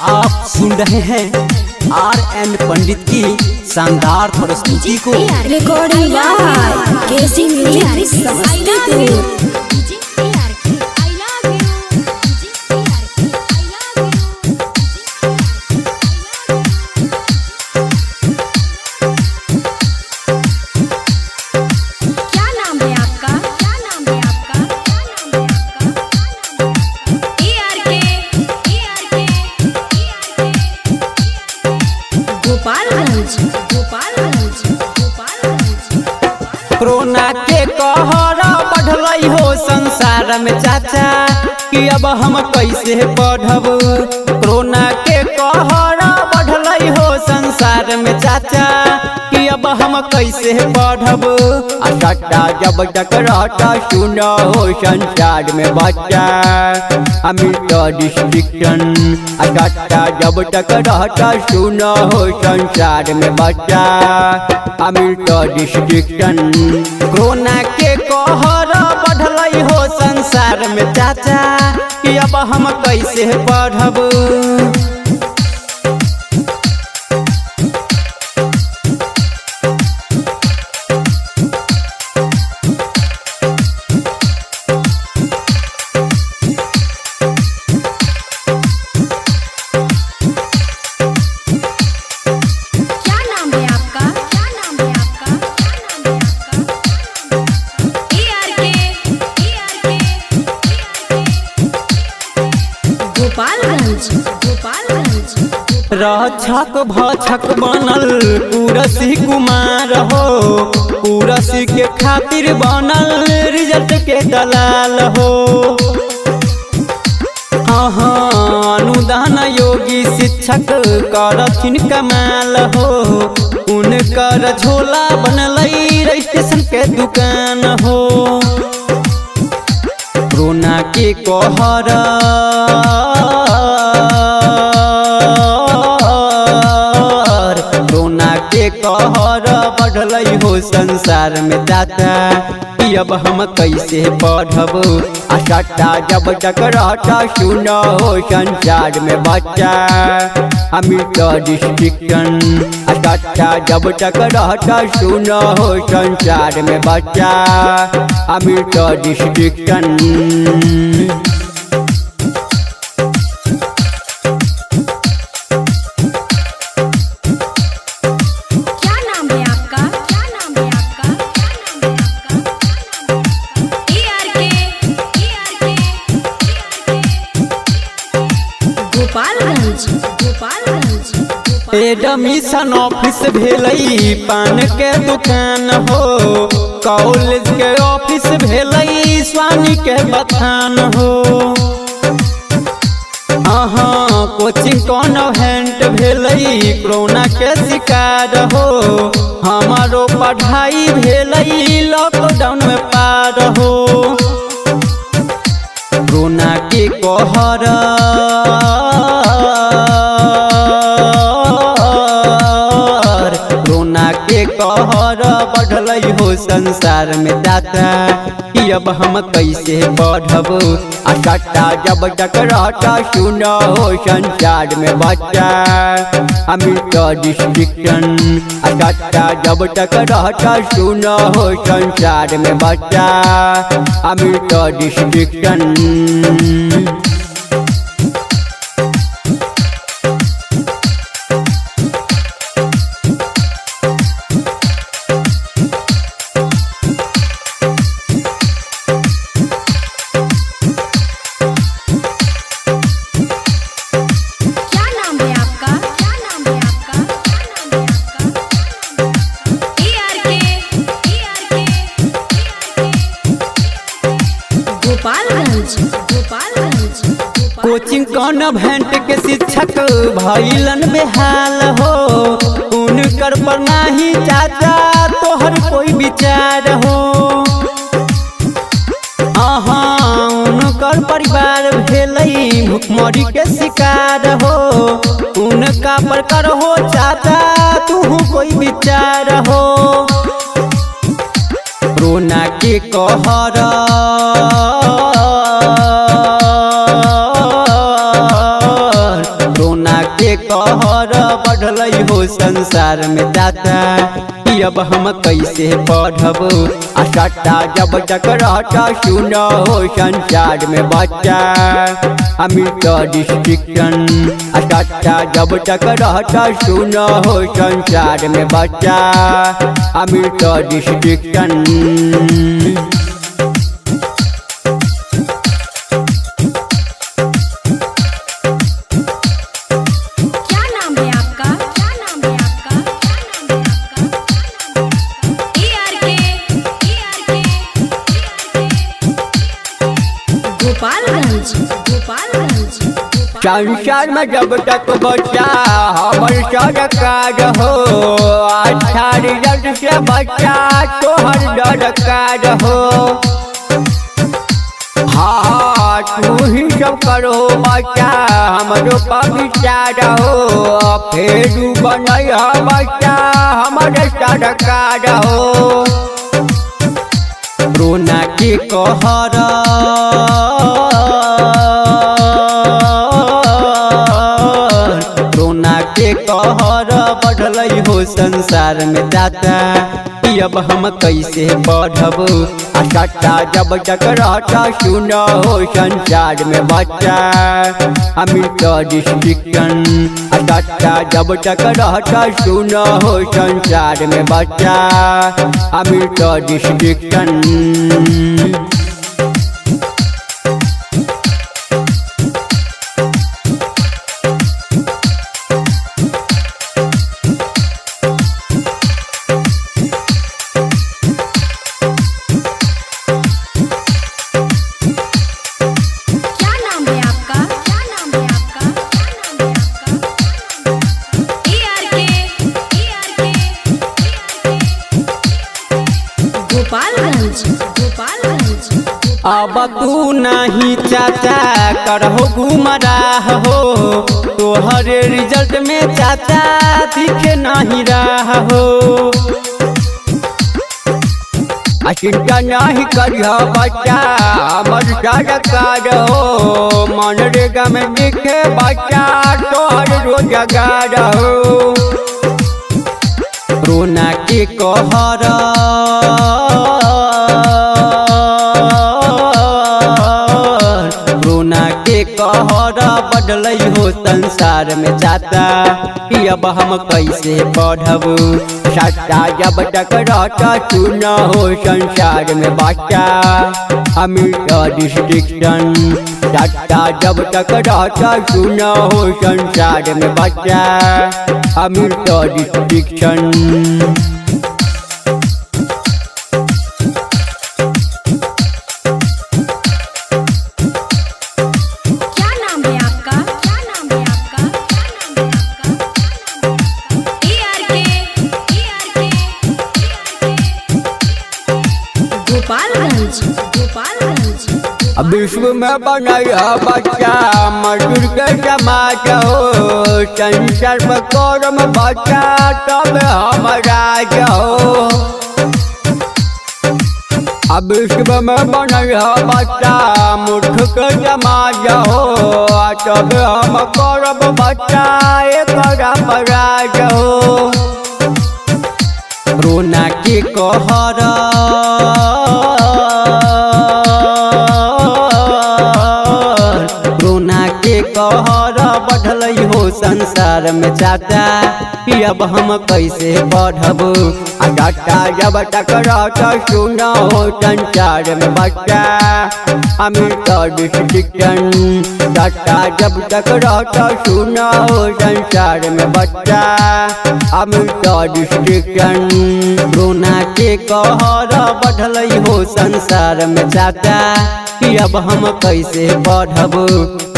आप सुन रहे हैं RN पंडित की शानदार प्रस्तुति को। Recording by KC music Samastipur. Corona के कहर बढ़ल हो संसार में चाचा कि अब हम कैसे पढ़ब। कोरोना के कहर बढ़ल हो संसार में चाचा कि अब हम कैसे पढ़ब। सट्टा जब तक रहता सुन हो संसार में बच्चा अमित डिस्ट्रिक्टन। सट्टा जब तक रहता सुन हो संसार में बच्चा अमित डिस्ट्रिक्टन। कोरोना के कहर बढ़ल हो संसार में चाचा कि अब हम कैसे पढ़ब। रक्षक भक्षक बनल कुरसी कुमार हो। कुरसी के खातिर बनल रिजल्ट के दलाल हो। अनुदान योगी शिक्षक करथिन कमाल हो। उनकर झोला बनल रजिस्ट्रेशन के दुकान हो। कोरोना के कहर कहर बढ़ल हो संसार में चाचा कि अब हम कैसे पढ़ब। सट्टा जब तक रहता सुन हो संसार में बच्चा अमित डिस्ट्रिक्टन। सट्टा जब तक रहता सुन हो संसार में बच्चा अमित डिस्ट्रिक्टन। एडमिशन ऑफिस भेलई पान के दुकान हो। कॉलेज के ऑफिस भेलई स्वामी के बथान हो। कोचिंग कॉन्वेंट भेलई कोरोना के शिकार हो। हमारो पढ़ाई भेलई लॉकडाउन में पार हो। कोरोना के कहर कहर बढ़ल हो संसार में चाचा कि अब हम कैसे पढ़ब। सट्टा जब तक रहता सुन हो संसार में बच्चा अमित डिस्ट्रिक्टन। सट्टा जब तक रहता सुन हो संसार में बच्चा अमित डिस्ट्रिक्टन। कोचिंग कॉन्वेंट के शिक्षक भइलन बेहाल हो। उनकर पर नाही चाचा तोहर कोई विचार हो। उनकर परिवार भेलई भुखमरी के शिकार हो। उनका पर कर हो चाचा तू कोई विचार हो। कोरोना के कहर कोरोना संसार में जाता कि अब हम कैसे पढ़ब। सट्टा जब तक रहता सुन हो संसार में बच्चा अमित डिस्ट्रिक्शन। सट्टा जब तक रहता सुन हो संसार में बच्चा अमित डिस्ट्रिक्शन। संसार में जब तक बच्चा हमर सरकार हो। अच्छा रिजल्ट से बच्चा तोहर दरकार हो। हाँ तू ही सब करो बच्चा हमरो पर विचार हो। फिर बनई बच्चा हमारे सरकार हो। कोरोना के कहर कहर बढ़ल हो संसार में जाता कि अब हम कैसे बढ़ब। सट्टा जब तक रहता सुन हो संसार में बच्चा अमित डिस्ट्रिक्शन। सट्टा जब तक रहता सुन हो संसार में बच्चा अमित डिस्ट्रिक्शन। अब तू नहीं चाचा करहो गुमराह हो। तोहरे रिजल्ट में चाचा दिखे नहीं रहा हो। चिंता नहीं करिह बच्चा हमर सरकार हो। मनरेगा में दिखे बच्चा तोहर रोजगार हो। कोरोना के कहर कहर बढ़ल हो संसार में जाता कि अब हम कैसे पढ़ब। सट्टा जब तक रहता सुन हो संसार में बच्चा अमित डिस्ट्रिक्शन। सट्टा जब तक रहता सुन हो संसार में बच्चा अमित डिस्ट्रिक्शन। विश्व में बनई बच्चा मजदूर के समाज हो। संसार में करम बच्चा तब हम राज हो। विश्व में बनई बच्चा मूर्ख के समाज हो। तब हम करब बच्चा एक राज हो। कोरोना के कहर कहर बढ़ल हो संसार में जाता कि अब हम कैसे पढ़ब। सट्टा जब तक रहता सुन हो संसार में बच्चा अमित डिस्ट्रिक्शन। सट्टा जब तक रहता सुन हो संसार में बच्चा अमित डिस्ट्रिक्शन। कोरोना के कहर बढ़ल हो संसार में जाता कि अब हम कैसे पढ़ब।